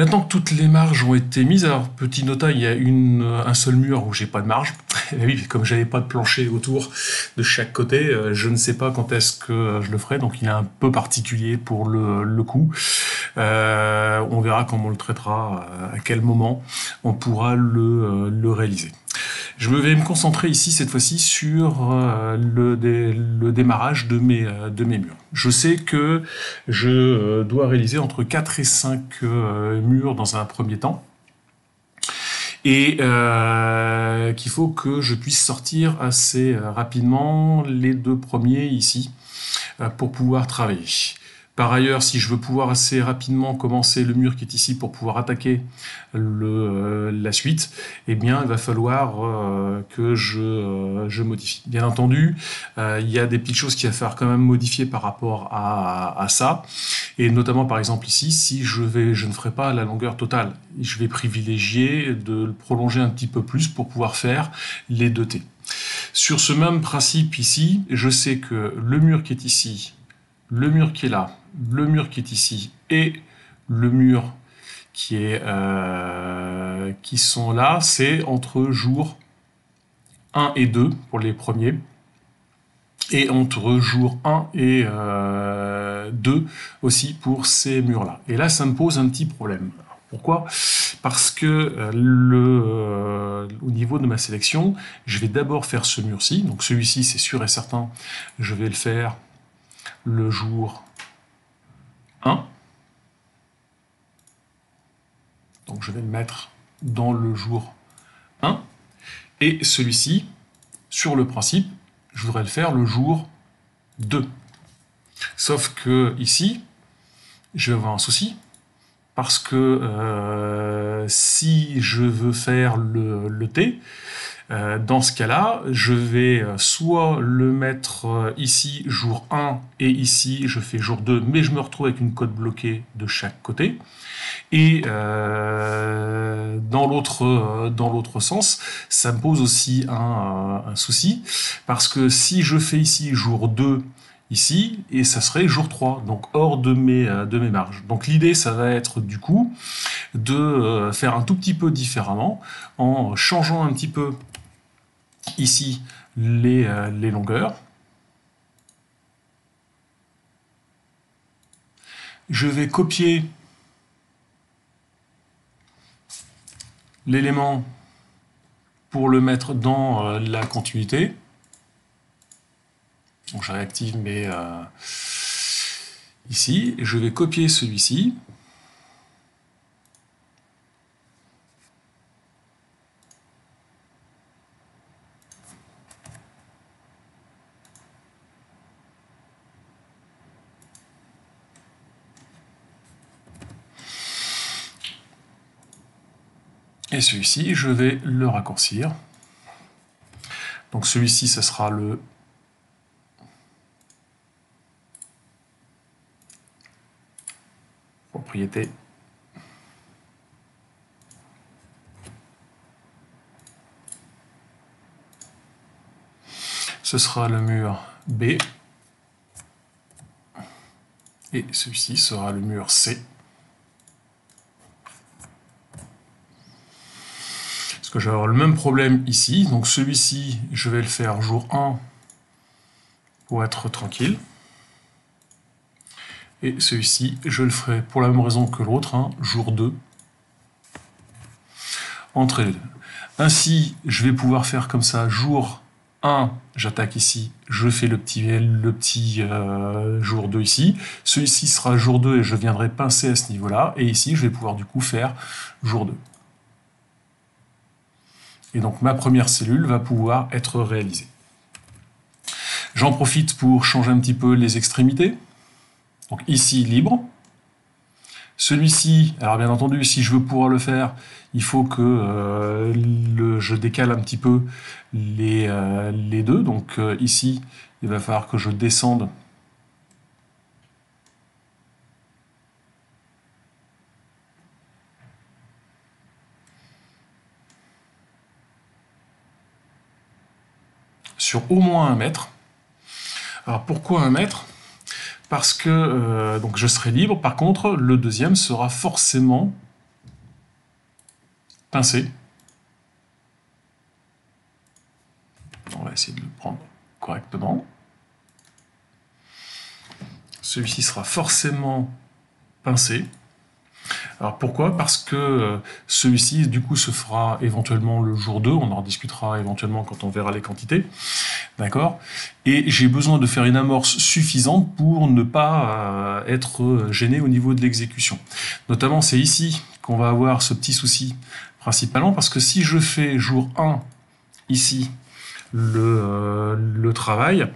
Maintenant que toutes les marges ont été mises, alors petit nota, il y a un seul mur où j'ai pas de marge. Et oui, comme j'avais pas de plancher autour de chaque côté, je ne sais pas quand est-ce que je le ferai, donc il est un peu particulier pour le coup. On verra comment on le traitera, à quel moment on pourra le réaliser. Je vais me concentrer ici, cette fois-ci, sur le démarrage de mes murs. Je sais que je dois réaliser entre 4 et 5 murs dans un premier temps. Et qu'il faut que je puisse sortir assez rapidement les deux premiers ici pour pouvoir travailler. Par ailleurs, si je veux pouvoir assez rapidement commencer le mur qui est ici pour pouvoir attaquer la suite, eh bien, il va falloir que je modifie. Bien entendu, il y a des petites choses qu'il va falloir quand même modifier par rapport à ça, et notamment par exemple ici, si je ne ferai pas la longueur totale, je vais privilégier de le prolonger un petit peu plus pour pouvoir faire les 2T. Sur ce même principe ici, je sais que le mur qui est ici, le mur qui est là, le mur qui est ici et le mur qui sont là, c'est entre jours 1 et 2 pour les premiers, et entre jours 1 et 2 aussi pour ces murs-là. Et là, ça me pose un petit problème. Pourquoi ? Parce que au niveau de ma sélection, je vais d'abord faire ce mur-ci. Donc celui-ci, c'est sûr et certain, je vais le faire le jour 1. Donc je vais le mettre dans le jour 1. Et celui-ci, sur le principe, je voudrais le faire le jour 2. Sauf que ici, je vais avoir un souci, parce que si je veux faire le T, dans ce cas-là, je vais soit le mettre ici jour 1 et ici je fais jour 2, mais je me retrouve avec une cote bloquée de chaque côté. Et dans l'autre sens, ça me pose aussi un souci, parce que si je fais ici jour 2 ici, et ça serait jour 3, donc hors de mes marges. Donc l'idée, ça va être du coup de faire un tout petit peu différemment, en changeant un petit peu ici les longueurs. Je vais copier l'élément pour le mettre dans la continuité. Donc je réactive, mais ici, je vais copier celui-ci. Et celui-ci, je vais le raccourcir. Donc celui-ci, ce sera le propriété. Ce sera le mur B. Et celui-ci sera le mur C. Parce que je vais avoir le même problème ici. Donc celui-ci, je vais le faire jour 1 pour être tranquille. Et celui-ci, je le ferai pour la même raison que l'autre, hein, jour 2. Entre les deux. Ainsi, je vais pouvoir faire comme ça, jour 1, j'attaque ici, je fais le petit jour 2 ici. Celui-ci sera jour 2 et je viendrai pincer à ce niveau-là. Et ici, je vais pouvoir du coup faire jour 2. Et donc ma première cellule va pouvoir être réalisée. J'en profite pour changer un petit peu les extrémités. Donc ici, libre. Celui-ci, alors bien entendu, si je veux pouvoir le faire, il faut que je décale un petit peu les deux. Donc ici, il va falloir que je descende sur au moins 1 mètre. Alors pourquoi 1 mètre ? Parce que donc je serai libre. Par contre, le deuxième sera forcément pincer. On va essayer de le prendre correctement. Celui-ci sera forcément pincé. Alors pourquoi? Parce que celui-ci, du coup, se fera éventuellement le jour 2, on en discutera éventuellement quand on verra les quantités, d'accord? Et j'ai besoin de faire une amorce suffisante pour ne pas être gêné au niveau de l'exécution. Notamment, c'est ici qu'on va avoir ce petit souci principalement, parce que si je fais jour 1, ici, le travail,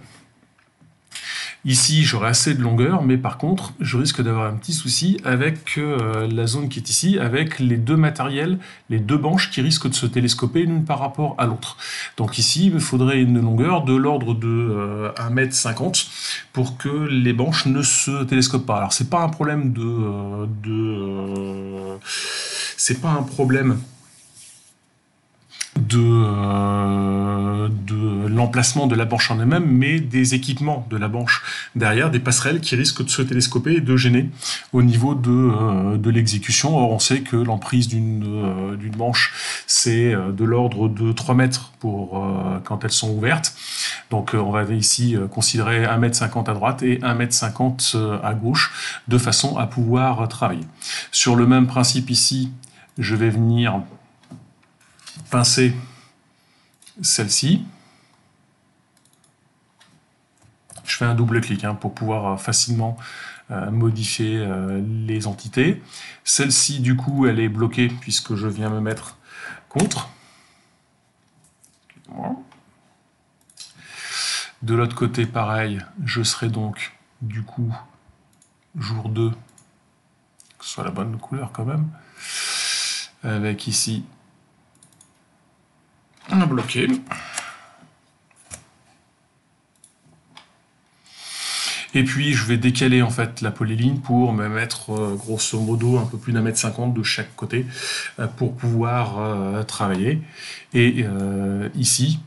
ici, j'aurai assez de longueur, mais par contre, je risque d'avoir un petit souci avec la zone qui est ici, avec les deux matériels, les deux banches qui risquent de se télescoper l'une par rapport à l'autre. Donc ici, il me faudrait une longueur de l'ordre de 1,50 m pour que les banches ne se télescopent pas. Alors, c'est pas un problème c'est pas un problème de l'emplacement de la banche en elle-même, mais des équipements de la banche derrière, des passerelles qui risquent de se télescoper et de gêner au niveau de l'exécution. Or, on sait que l'emprise d'une banche, c'est de l'ordre de 3 mètres pour, quand elles sont ouvertes. Donc, on va ici considérer 1,50 m à droite et 1,50 m à gauche, de façon à pouvoir travailler. Sur le même principe ici, je vais venir pincer celle-ci. Je fais un double clic pour pouvoir facilement modifier les entités. Celle-ci, du coup, elle est bloquée puisque je viens me mettre contre. De l'autre côté, pareil, je serai donc, du coup, jour 2, que ce soit la bonne couleur quand même, avec ici un bloqué. Et puis je vais décaler en fait la polyline pour me mettre grosso modo un peu plus d'1,50 m de chaque côté pour pouvoir travailler. Et ici,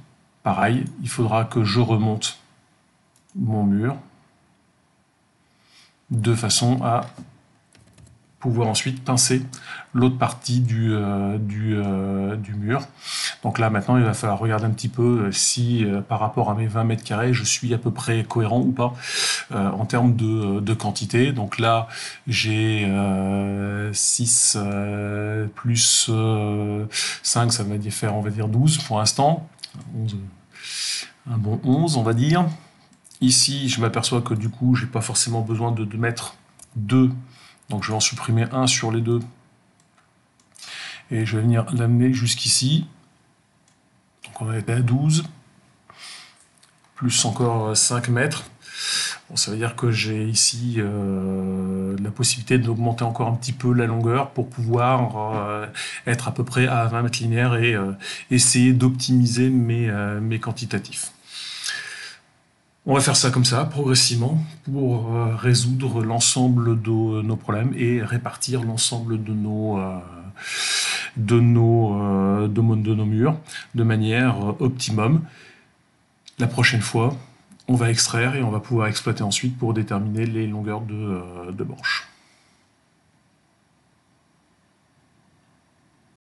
pareil, il faudra que je remonte mon mur de façon à pouvoir ensuite pincer l'autre partie du mur. Donc là, maintenant, il va falloir regarder un petit peu si, par rapport à mes 20 mètres carrés, je suis à peu près cohérent ou pas en termes de quantité. Donc là, j'ai 6 plus 5, ça va faire, on va dire, 12 pour l'instant. Un bon 11, on va dire. Ici, je m'aperçois que du coup, j'ai pas forcément besoin de mettre 2. Donc je vais en supprimer un sur les deux. Et je vais venir l'amener jusqu'ici. Donc on va être à 12. Plus encore 5 mètres. Bon, ça veut dire que j'ai ici la possibilité d'augmenter encore un petit peu la longueur pour pouvoir être à peu près à 20 mètres linéaires et essayer d'optimiser mes quantitatifs. On va faire ça comme ça, progressivement, pour résoudre l'ensemble de nos problèmes et répartir l'ensemble de nos murs de manière optimum. La prochaine fois, on va extraire et on va pouvoir exploiter ensuite pour déterminer les longueurs de banches.